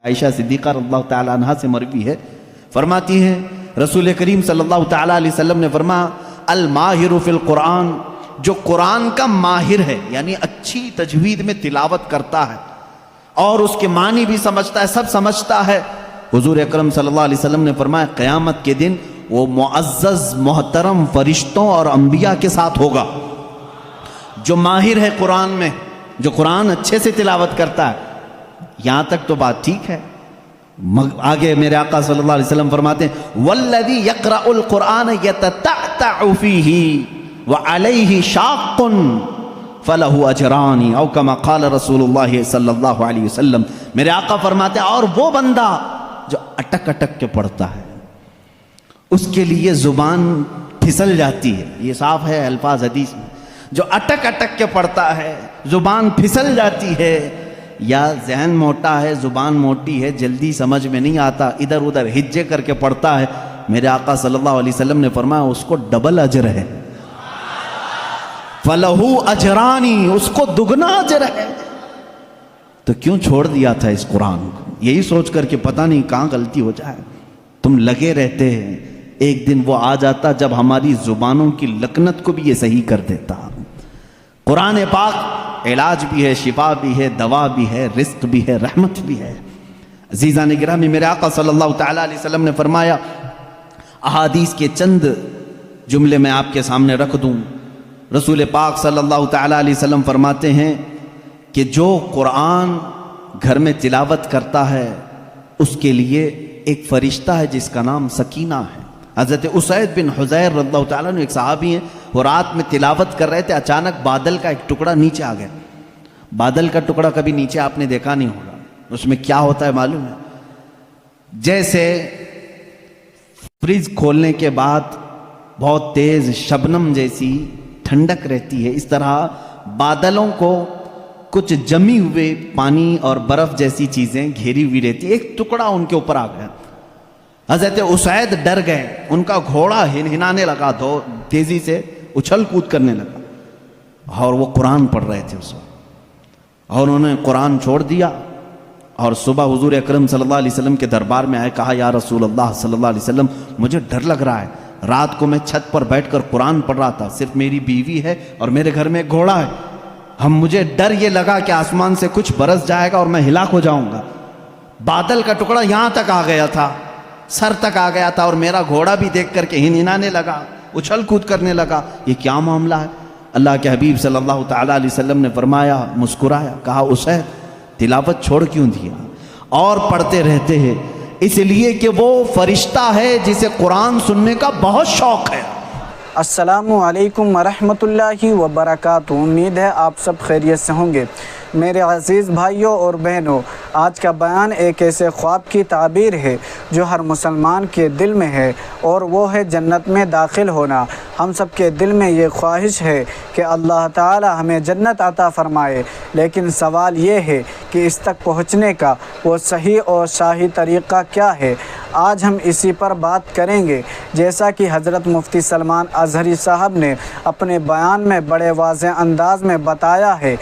عائشہ صدیقہ رضی اللہ تعالی عنہا سے مروی ہے، فرماتی ہیں رسول کریم صلی اللہ تعالی علیہ وسلم نے فرمایا الماہر فی القرآن، جو قرآن کا ماہر ہے یعنی اچھی تجوید میں تلاوت کرتا ہے اور اس کے معنی بھی سمجھتا ہے، سب سمجھتا ہے، حضور اکرم صلی اللہ علیہ وسلم نے فرمایا قیامت کے دن وہ معزز محترم فرشتوں اور انبیاء کے ساتھ ہوگا۔ جو ماہر ہے قرآن میں، جو قرآن اچھے سے تلاوت کرتا ہے، یہاں تک تو بات ٹھیک ہے۔ آگے میرے آقا صلی اللہ علیہ وسلم فرماتے ہیں والذی یقرأ القرآن یتتعتع فیہ وعلیہ شاق فلہ اجران او کما قال رسول اللہ صلی اللہ علیہ وسلم۔ میرے آقا فرماتے ہیں اور وہ بندہ جو اٹک اٹک کے پڑھتا ہے، اس کے لیے زبان پھسل جاتی ہے، یہ صاف ہے الفاظ حدیث میں، جو اٹک اٹک کے پڑھتا ہے زبان پھسل جاتی ہے، یا ذہن موٹا ہے زبان موٹی ہے جلدی سمجھ میں نہیں آتا ادھر ادھر ہجے کر کے پڑھتا ہے، میرے آقا صلی اللہ علیہ وسلم نے فرمایا اس کو ڈبل اجر ہے، فَلَهُ أَجْرَانِ، اس کو دگنا اجر ہے۔ تو کیوں چھوڑ دیا تھا اس قرآن کو؟ یہی سوچ کر کہ پتہ نہیں کہاں غلطی ہو جائے، تم لگے رہتے ہیں، ایک دن وہ آ جاتا جب ہماری زبانوں کی لکنت کو بھی یہ صحیح کر دیتا۔ قرآن پاک علاج بھی ہے، شفا بھی ہے، دوا بھی ہے، رزق بھی ہے، رحمت بھی ہے۔ عزیزان گرامی، میرے آقا صلی اللہ تعالی علیہ وسلم نے فرمایا، احادیث کے چند جملے میں آپ کے سامنے رکھ دوں۔ رسول پاک صلی اللہ تعالی علیہ وسلم فرماتے ہیں کہ جو قرآن گھر میں تلاوت کرتا ہے اس کے لیے ایک فرشتہ ہے جس کا نام سکینہ ہے۔ حضرت اسید بن حضیر رضی اللہ تعالیٰ عنہ ایک صحابی ہیں، وہ رات میں تلاوت کر رہے تھے، اچانک بادل کا ایک ٹکڑا نیچے آ گیا۔ بادل کا ٹکڑا کبھی نیچے آپ نے دیکھا نہیں ہوگا، اس میں کیا ہوتا ہے معلوم ہے؟ جیسے فریج کھولنے کے بعد بہت تیز شبنم جیسی ٹھنڈک رہتی ہے، اس طرح بادلوں کو کچھ جمی ہوئے پانی اور برف جیسی چیزیں گھیری ہوئی رہتی، ایک ٹکڑا ان کے اوپر آ گیا۔ حضرت اسید ڈر گئے، ان کا گھوڑا ہنہنانے لگا، تیزی سے اچھل کود کرنے لگا، اور وہ قرآن پڑھ رہے تھے اس وقت، اور انہوں نے قرآن چھوڑ دیا اور صبح حضور اکرم صلی اللہ علیہ وسلم کے دربار میں آئے، کہا یا رسول اللہ صلی اللہ علیہ وسلم مجھے ڈر لگ رہا ہے، رات کو میں چھت پر بیٹھ کر قرآن پڑھ رہا تھا، صرف میری بیوی ہے اور میرے گھر میں ایک گھوڑا ہے، مجھے ڈر یہ لگا کہ آسمان سے کچھ برس جائے گا اور میں ہلاک ہو جاؤں گا۔ بادل کا ٹکڑا یہاں تک آ گیا تھا، سر تک آ گیا تھا، اور میرا گھوڑا بھی دیکھ کر کے ہنہنانے لگا، اچھل کود کرنے لگا، یہ کیا معاملہ ہے؟ اللہ کے حبیب صلی اللہ تعالی علیہ وسلم نے فرمایا، مسکرایا، کہا اسید تلاوت چھوڑ کیوں دیا؟ اور پڑھتے رہتے ہیں، اس لیے کہ وہ فرشتہ ہے جسے قرآن سننے کا بہت شوق ہے۔ السلام علیکم ورحمۃ اللہ وبرکاتہ، امید ہے آپ سب خیریت سے ہوں گے۔ میرے عزیز بھائیوں اور بہنوں، آج کا بیان ایک ایسے خواب کی تعبیر ہے جو ہر مسلمان کے دل میں ہے، اور وہ ہے جنت میں داخل ہونا۔ ہم سب کے دل میں یہ خواہش ہے کہ اللہ تعالی ہمیں جنت عطا فرمائے، لیکن سوال یہ ہے کہ اس تک پہنچنے کا وہ صحیح اور شاہی طریقہ کیا ہے؟ آج ہم اسی پر بات کریں گے، جیسا کہ حضرت مفتی سلمان اظہری صاحب نے اپنے بیان میں بڑے واضح انداز میں بتایا ہے۔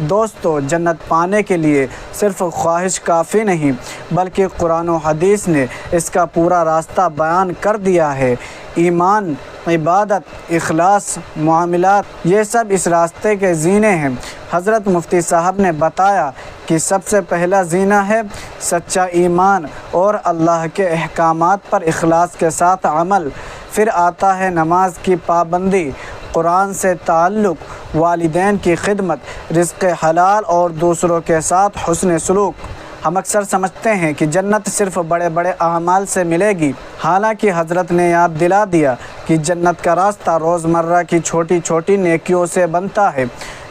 دوستو، جنت پانے کے لیے صرف خواہش کافی نہیں، بلکہ قرآن و حدیث نے اس کا پورا راستہ بیان کر دیا ہے۔ ایمان، عبادت، اخلاص، معاملات، یہ سب اس راستے کے زینے ہیں۔ حضرت مفتی صاحب نے بتایا کہ سب سے پہلا زینہ ہے سچا ایمان اور اللہ کے احکامات پر اخلاص کے ساتھ عمل، پھر آتا ہے نماز کی پابندی، قرآن سے تعلق، والدین کی خدمت، رزق حلال اور دوسروں کے ساتھ حسن سلوک۔ ہم اکثر سمجھتے ہیں کہ جنت صرف بڑے بڑے اعمال سے ملے گی، حالانکہ حضرت نے یاد دلا دیا کہ جنت کا راستہ روزمرہ کی چھوٹی چھوٹی نیکیوں سے بنتا ہے،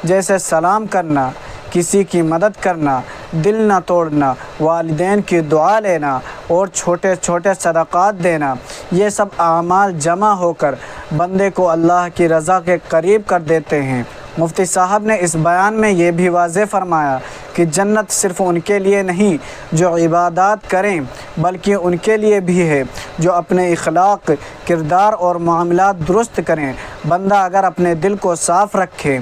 جیسے سلام کرنا، کسی کی مدد کرنا، دل نہ توڑنا، والدین کی دعا لینا اور چھوٹے چھوٹے صدقات دینا۔ یہ سب اعمال جمع ہو کر بندے کو اللہ کی رضا کے قریب کر دیتے ہیں۔ مفتی صاحب نے اس بیان میں یہ بھی واضح فرمایا کہ جنت صرف ان کے لیے نہیں جو عبادات کریں، بلکہ ان کے لیے بھی ہے جو اپنے اخلاق، کردار اور معاملات درست کریں۔ بندہ اگر اپنے دل کو صاف رکھے،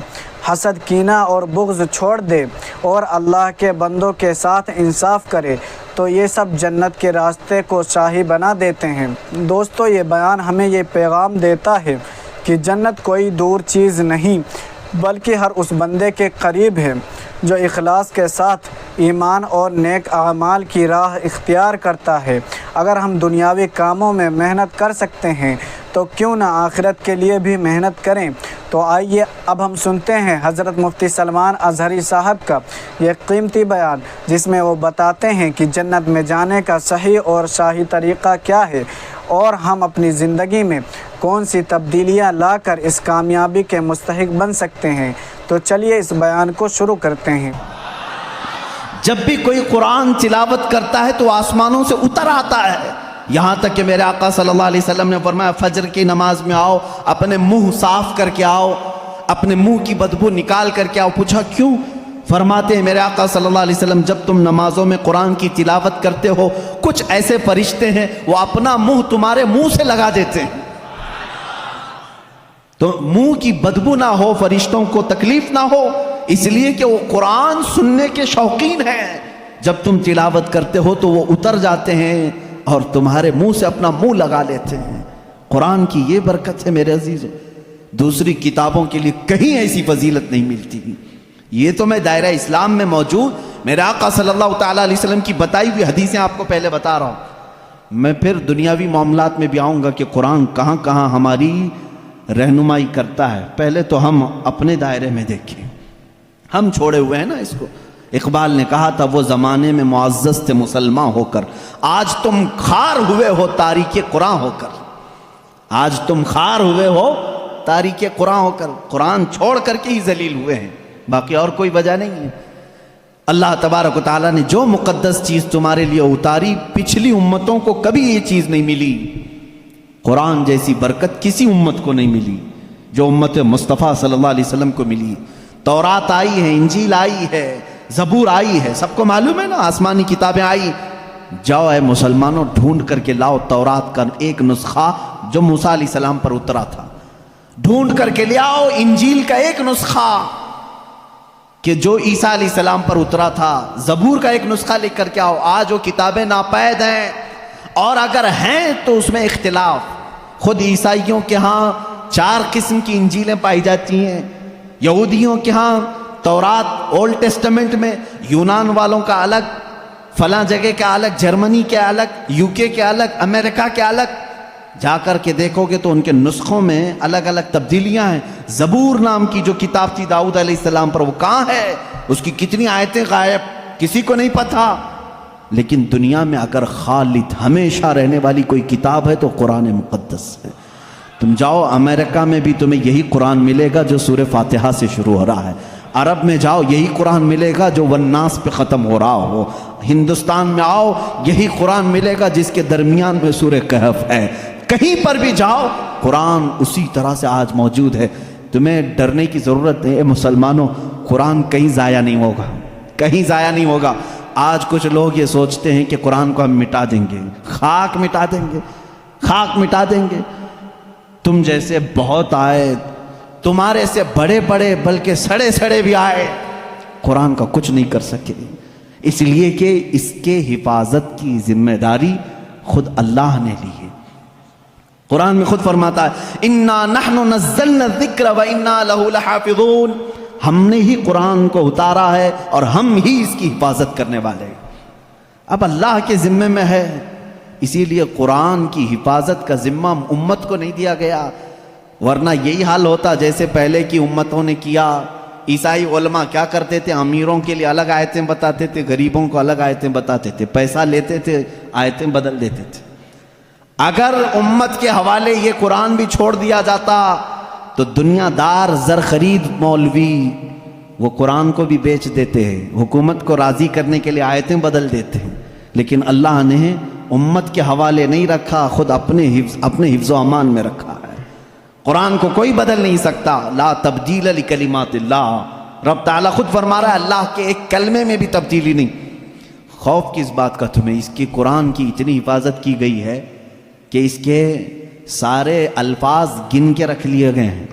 حسد، کینہ اور بغض چھوڑ دے اور اللہ کے بندوں کے ساتھ انصاف کرے تو یہ سب جنت کے راستے کو شاہی بنا دیتے ہیں۔ دوستو، یہ بیان ہمیں یہ پیغام دیتا ہے کہ جنت کوئی دور چیز نہیں بلکہ ہر اس بندے کے قریب ہے جو اخلاص کے ساتھ ایمان اور نیک اعمال کی راہ اختیار کرتا ہے۔ اگر ہم دنیاوی کاموں میں محنت کر سکتے ہیں تو کیوں نہ آخرت کے لیے بھی محنت کریں۔ تو آئیے اب ہم سنتے ہیں حضرت مفتی سلمان اظہری صاحب کا یہ قیمتی بیان، جس میں وہ بتاتے ہیں کہ جنت میں جانے کا صحیح اور شاہی طریقہ کیا ہے اور ہم اپنی زندگی میں کون سی تبدیلیاں لا کر اس کامیابی کے مستحق بن سکتے ہیں۔ تو چلیے اس بیان کو شروع کرتے ہیں۔ جب بھی کوئی قرآن تلاوت کرتا ہے تو آسمانوں سے اتر آتا ہے، یہاں تک کہ میرے آقا صلی اللہ علیہ وسلم نے فرمایا فجر کی نماز میں آؤ، اپنے منہ صاف کر کے آؤ، اپنے منہ کی بدبو نکال کر کے آؤ۔ پوچھا کیوں؟ فرماتے ہیں میرے آقا صلی اللہ علیہ وسلم جب تم نمازوں میں قرآن کی تلاوت کرتے ہو کچھ ایسے فرشتے ہیں وہ اپنا منہ تمہارے منہ سے لگا دیتے ہیں، تو منہ کی بدبو نہ ہو، فرشتوں کو تکلیف نہ ہو، اس لیے کہ وہ قرآن سننے کے شوقین ہیں۔ جب تم تلاوت کرتے ہو تو وہ اتر جاتے ہیں اور تمہارے منہ سے اپنا منہ لگا لیتے ہیں۔ قرآن کی یہ برکت ہے میرے عزیزوں، دوسری کتابوں کے لیے کہیں ایسی فضیلت نہیں ملتی۔ یہ تو میں دائرہ اسلام میں موجود میرے آقا صلی اللہ تعالیٰ علیہ وسلم کی بتائی ہوئی حدیثیں آپ کو پہلے بتا رہا ہوں، میں پھر دنیاوی معاملات میں بھی آؤں گا کہ قرآن کہاں کہاں ہماری رہنمائی کرتا ہے۔ پہلے تو ہم اپنے دائرے میں دیکھیں، ہم چھوڑے ہوئے ہیں نا اس کو۔ اقبال نے کہا تھا وہ زمانے میں معزز تھے مسلمان ہو کر، آج تم خار ہوئے ہو تاریک قرآن ہو کر، آج تم خار ہوئے ہو تاریک قرآن ہو کر، قرآن چھوڑ کر کے ہی ذلیل ہوئے ہیں، باقی اور کوئی وجہ نہیں ہے۔ اللہ تبارک و تعالیٰ نے جو مقدس چیز تمہارے لیے اتاری پچھلی امتوں کو کبھی یہ چیز نہیں ملی، قرآن جیسی برکت کسی امت کو نہیں ملی جو امت مصطفیٰ صلی اللہ علیہ وسلم کو ملی۔ تورات آئی ہے، انجیل آئی ہے، زبور آئی ہے، سب کو معلوم ہے نا، آسمانی کتابیں آئی۔ جاؤ اے مسلمانوں ڈھونڈ کر کے لاؤ تورات کا ایک نسخہ جو موسیٰ علیہ السلام پر اترا تھا، ڈھونڈ کر کے لے آؤ انجیل کا ایک نسخہ کہ جو عیسیٰ علیہ السلام پر اترا تھا، زبور کا ایک نسخہ لکھ کر کے آؤ۔ آج وہ کتابیں ناپید ہیں، اور اگر ہیں تو اس میں اختلاف۔ خود عیسائیوں کے ہاں 4 قسم کی انجیلیں پائی جاتی ہیں، یہودیوں کے ہاں تورات اولڈ ٹیسٹمنٹ میں، یونان والوں کا الگ، فلاں جگہ کا الگ، جرمنی کے الگ، UK کے الگ، امریکہ کے الگ۔ جا کر کے دیکھو گے تو ان کے نسخوں میں الگ الگ تبدیلیاں ہیں۔ زبور نام کی جو کتاب تھی داؤد علیہ السلام پر، وہ کہاں ہے؟ اس کی کتنی آیتیں غائب، کسی کو نہیں پتا۔ لیکن دنیا میں اگر خالد ہمیشہ رہنے والی کوئی کتاب ہے تو قرآن مقدس ہے۔ تم جاؤ امریکہ میں بھی تمہیں یہی قرآن ملے گا جو سورہ فاتحہ سے شروع ہو رہا ہے، عرب میں جاؤ یہی قرآن ملے گا جو والناس پہ ختم ہو رہا ہو، ہندوستان میں آؤ یہی قرآن ملے گا جس کے درمیان میں سورہ کہف ہے۔ کہیں پر بھی جاؤ قرآن اسی طرح سے آج موجود ہے۔ تمہیں ڈرنے کی ضرورت ہے اے مسلمانوں، قرآن کہیں ضائع نہیں ہوگا، کہیں ضائع نہیں ہوگا۔ آج کچھ لوگ یہ سوچتے ہیں کہ قرآن کو ہم مٹا دیں گے، خاک مٹا دیں گے، خاک مٹا دیں گے۔ تم جیسے بہت آئے، تمہارے سے بڑے بڑے بلکہ سڑے سڑے بھی آئے، قرآن کا کچھ نہیں کر سکے، اس لیے کہ اس کے حفاظت کی ذمہ داری خود اللہ نے لی ہے۔ قرآن میں خود فرماتا ہے اِنَّا نَحْنُ نَزَّلْنَا الذِّكْرَ وَإِنَّا لَهُ لَحَافِظُونَ، ہم نے ہی قرآن کو اتارا ہے اور ہم ہی اس کی حفاظت کرنے والے ہیں۔ اب اللہ کے ذمے میں ہے، اسی لیے قرآن کی حفاظت کا ذمہ امت کو نہیں دیا گیا، ورنہ یہی حال ہوتا جیسے پہلے کی امتوں نے کیا۔ عیسائی علماء کیا کرتے تھے؟ امیروں کے لیے الگ آیتیں بتاتے تھے، غریبوں کو الگ آیتیں بتاتے تھے، پیسہ لیتے تھے، آیتیں بدل دیتے تھے۔ اگر امت کے حوالے یہ قرآن بھی چھوڑ دیا جاتا تو دنیا دار زر خرید مولوی وہ قرآن کو بھی بیچ دیتے ہیں، حکومت کو راضی کرنے کے لیے آیتیں بدل دیتے ہیں، لیکن اللہ نے امت کے حوالے نہیں رکھا، خود اپنے حفظ و امان میں رکھا ہے۔ قرآن کو کوئی بدل نہیں سکتا، لا تبدیل لکلمات اللہ، رب تعالیٰ خود فرما رہا ہے اللہ کے ایک کلمے میں بھی تبدیلی نہیں۔ خوف کس بات کا تمہیں؟ اس کی قرآن کی اتنی حفاظت کی گئی ہے کہ اس کے سارے الفاظ گن کے رکھ لیے گئے ہیں،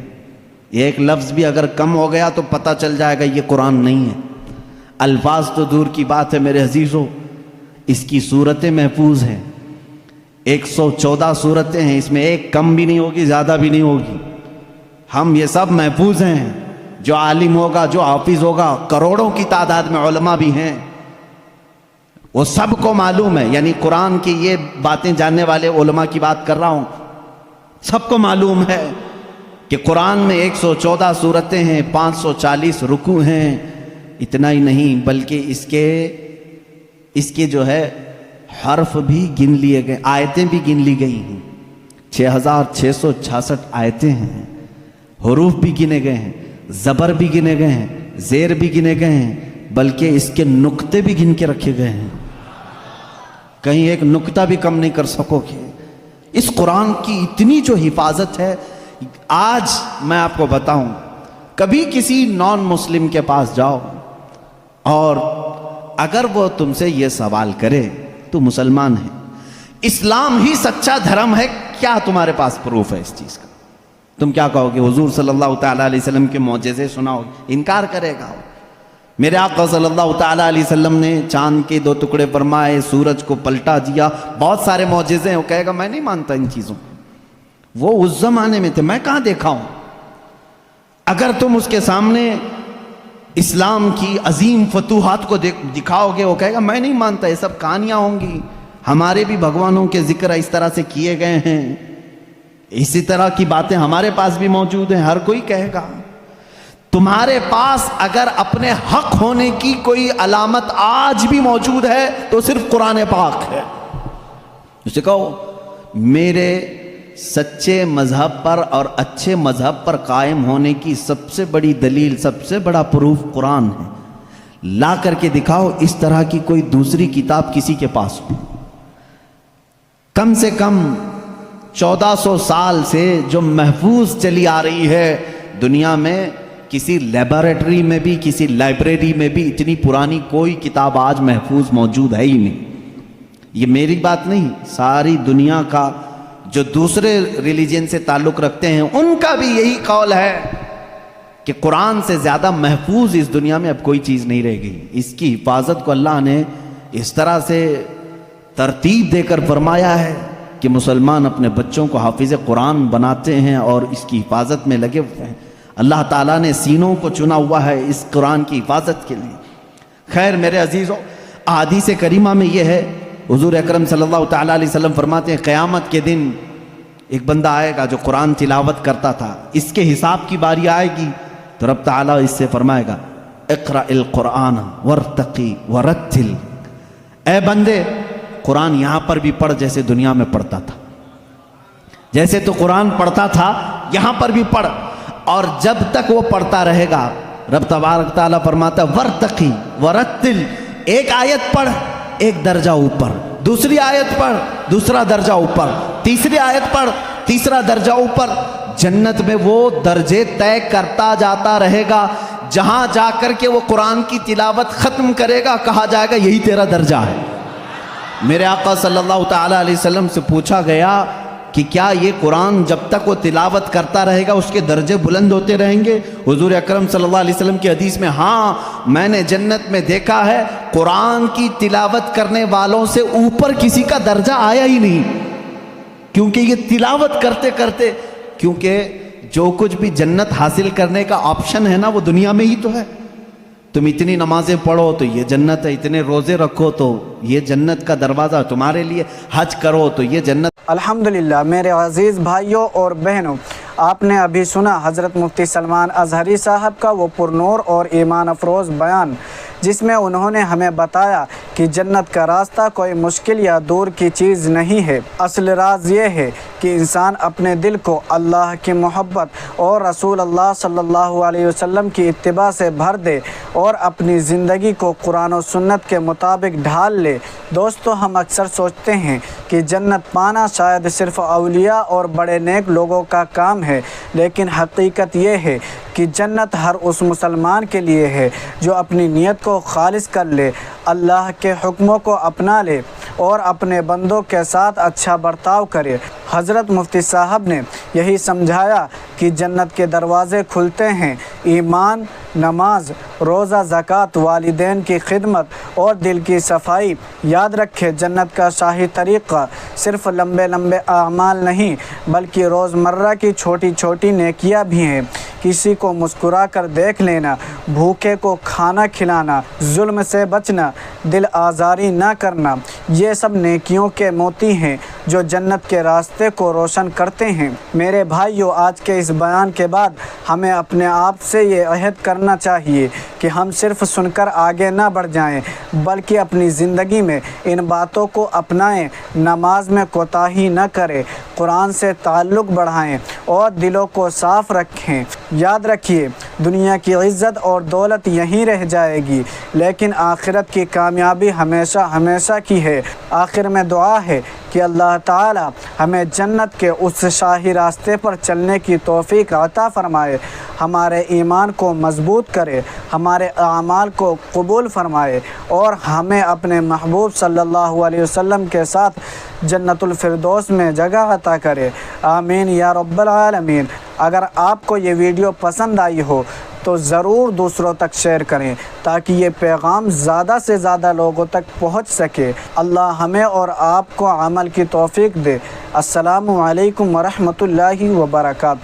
ایک لفظ بھی اگر کم ہو گیا تو پتہ چل جائے گا یہ قرآن نہیں ہے۔ الفاظ تو دور کی بات ہے میرے عزیزو، اس کی صورتیں محفوظ ہیں، 114 صورتیں ہیں، اس میں ایک کم بھی نہیں ہوگی زیادہ بھی نہیں ہوگی. ہم یہ سب محفوظ ہیں. جو عالم ہوگا، جو حافظ ہوگا، کروڑوں کی تعداد میں علماء بھی ہیں، وہ سب کو معلوم ہے. یعنی قرآن کی یہ باتیں جاننے والے علماء کی بات کر رہا ہوں، سب کو معلوم ہے کہ قرآن میں 114 صورتیں ہیں، 540 رکوع ہیں. اتنا ہی نہیں بلکہ اس کے جو ہے حرف بھی گن لیے گئے، آیتیں بھی گن لی گئی ہیں. 6666 آیتیں ہیں، حروف بھی گنے گئے ہیں، زبر بھی گنے گئے ہیں، زیر بھی گنے گئے ہیں، بلکہ اس کے نقطے بھی گن کے رکھے گئے ہیں. کہیں ایک نقطہ بھی کم نہیں کر سکو گے. اس قرآن کی اتنی جو حفاظت ہے. آج میں آپ کو بتاؤں، کبھی کسی نان مسلم کے پاس جاؤ اور اگر وہ تم سے یہ سوال کرے تو مسلمان ہے، اسلام ہی سچا دھرم ہے، کیا تمہارے پاس پروف ہے اس چیز کا؟ تم کیا کہو گے؟ حضور صلی اللہ تعالیٰ علیہ وسلم کے معجزے سناؤ گے؟ انکار کرے گا. میرے آقا صلی اللہ تعالیٰ علیہ وسلم نے چاند کے 2 ٹکڑے فرمائے، سورج کو پلٹا دیا، بہت سارے معجزے ہیں. وہ کہے گا میں نہیں مانتا ان چیزوں کو، وہ اس زمانے میں تھے، میں کہاں دیکھا ہوں. اگر تم اس کے سامنے اسلام کی عظیم فتوحات کو دکھاؤ گے، وہ کہے گا میں نہیں مانتا، یہ سب کہانیاں ہوں گی، ہمارے بھی بھگوانوں کے ذکر اس طرح سے کیے گئے ہیں، اسی طرح کی باتیں ہمارے پاس بھی موجود ہیں. ہر کوئی کہے گا. تمہارے پاس اگر اپنے حق ہونے کی کوئی علامت آج بھی موجود ہے تو صرف قرآن پاک ہے. اسے کہو میرے سچے مذہب پر اور اچھے مذہب پر قائم ہونے کی سب سے بڑی دلیل، سب سے بڑا پروف قرآن ہے. لا کر کے دکھاؤ اس طرح کی کوئی دوسری کتاب کسی کے پاس ہو. کم سے کم 1400 سال سے جو محفوظ چلی آ رہی ہے دنیا میں، کسی لیبارٹری میں بھی، کسی لائبریری میں بھی اتنی پرانی کوئی کتاب آج محفوظ موجود ہے ہی نہیں. یہ میری بات نہیں، ساری دنیا کا جو دوسرے ریلیجن سے تعلق رکھتے ہیں ان کا بھی یہی قول ہے کہ قرآن سے زیادہ محفوظ اس دنیا میں اب کوئی چیز نہیں رہ گئی. اس کی حفاظت کو اللہ نے اس طرح سے ترتیب دے کر فرمایا ہے کہ مسلمان اپنے بچوں کو حافظ قرآن بناتے ہیں اور اس کی حفاظت میں لگے ہوئے ہیں. اللہ تعالیٰ نے سینوں کو چنا ہوا ہے اس قرآن کی حفاظت کے لیے. خیر میرے عزیزوں، احادیث کریمہ میں یہ ہے، حضور اکرم صلی اللہ تعالیٰ علیہ وسلم فرماتے ہیں قیامت کے دن ایک بندہ آئے گا جو قرآن تلاوت کرتا تھا، اس کے حساب کی باری آئے گی تو رب تعالیٰ اس سے فرمائے گا اقرأ القرآن وارتقی ورتل، اے بندے قرآن یہاں پر بھی پڑھ جیسے دنیا میں پڑھتا تھا، جیسے تو قرآن پڑھتا تھا یہاں پر بھی پڑھ، اور جب تک وہ پڑھتا رہے گا رب تبارک تعالیٰ فرماتا ہے ورتقی ورتل، ایک آیت پڑھ ایک درجہ اوپر، دوسری آیت پڑھ دوسرا درجہ اوپر، تیسری آیت پڑھ تیسرا درجہ اوپر. جنت میں وہ درجے طے کرتا جاتا رہے گا، جہاں جا کر کے وہ قرآن کی تلاوت ختم کرے گا کہا جائے گا یہی تیرا درجہ ہے. میرے آقا صلی اللہ تعالیٰ علیہ وسلم سے پوچھا گیا کہ کیا یہ قرآن جب تک وہ تلاوت کرتا رہے گا اس کے درجے بلند ہوتے رہیں گے؟ حضور اکرم صلی اللہ علیہ وسلم کی حدیث میں ہاں، میں نے جنت میں دیکھا ہے قرآن کی تلاوت کرنے والوں سے اوپر کسی کا درجہ آیا ہی نہیں، کیونکہ یہ تلاوت کرتے کرتے، کیونکہ جو کچھ بھی جنت حاصل کرنے کا آپشن ہے نا وہ دنیا میں ہی تو ہے. تم اتنی نمازیں پڑھو تو یہ جنت ہے، اتنے روزے رکھو تو یہ جنت کا دروازہ تمہارے لیے، حج کرو تو یہ جنت. الحمدللہ میرے عزیز بھائیوں اور بہنوں، آپ نے ابھی سنا حضرت مفتی سلمان اظہری صاحب کا وہ پرنور اور ایمان افروز بیان، جس میں انہوں نے ہمیں بتایا کہ جنت کا راستہ کوئی مشکل یا دور کی چیز نہیں ہے. اصل راز یہ ہے کہ انسان اپنے دل کو اللہ کی محبت اور رسول اللہ صلی اللہ علیہ وسلم کی اتباع سے بھر دے اور اپنی زندگی کو قرآن و سنت کے مطابق ڈھال لے. دوستو، ہم اکثر سوچتے ہیں کہ جنت پانا شاید صرف اولیاء اور بڑے نیک لوگوں کا کام ہے، لیکن حقیقت یہ ہے کہ جنت ہر اس مسلمان کے لیے ہے جو اپنی نیت کو خالص کر لے، اللہ کے حکموں کو اپنا لے اور اپنے بندوں کے ساتھ اچھا برتاؤ کرے. حضرت مفتی صاحب نے یہی سمجھایا کہ جنت کے دروازے کھلتے ہیں ایمان، نماز، روزہ، زکوٰۃ، والدین کی خدمت اور دل کی صفائی۔ یاد رکھے جنت کا شاہی طریقہ صرف لمبے لمبے اعمال نہیں بلکہ روزمرہ کی چھوٹی چھوٹی نیکیاں بھی ہیں۔ کسی کو مسکرا کر دیکھ لینا، بھوکے کو کھانا کھلانا، ظلم سے بچنا، دل آزاری نہ کرنا، یہ سب نیکیوں کے موتی ہیں جو جنت کے راستے کو روشن کرتے ہیں۔ میرے بھائیو، آج کے اس بیان کے بعد ہمیں اپنے آپ سے یہ عہد کرنا چاہیے کہ ہم صرف سن کر آگے نہ بڑھ جائیں بلکہ اپنی زندگی میں ان باتوں کو اپنائیں، نماز میں کوتاہی نہ کریں، قرآن سے تعلق بڑھائیں اور دلوں کو صاف رکھیں۔ یاد رکھیے دنیا کی عزت اور دولت یہیں رہ جائے گی لیکن آخرت کی کامیابی ہمیشہ ہمیشہ کی ہے۔ آخر میں دعا ہے کہ اللہ تعالی ہمیں جنت کے اس شاہی راستے پر چلنے کی توفیق عطا فرمائے، ہمارے ایمان کو مضبوط کرے، ہمارے اعمال کو قبول فرمائے اور ہمیں اپنے محبوب صلی اللہ علیہ وسلم کے ساتھ جنت الفردوس میں جگہ عطا کرے، آمین یا رب العالمین۔ اگر آپ کو یہ ویڈیو پسند آئی ہو تو ضرور دوسروں تک شیئر کریں تاکہ یہ پیغام زیادہ سے زیادہ لوگوں تک پہنچ سکے۔ اللہ ہمیں اور آپ کو عمل کی توفیق دے۔ السلام علیکم ورحمۃ اللہ وبرکاتہ۔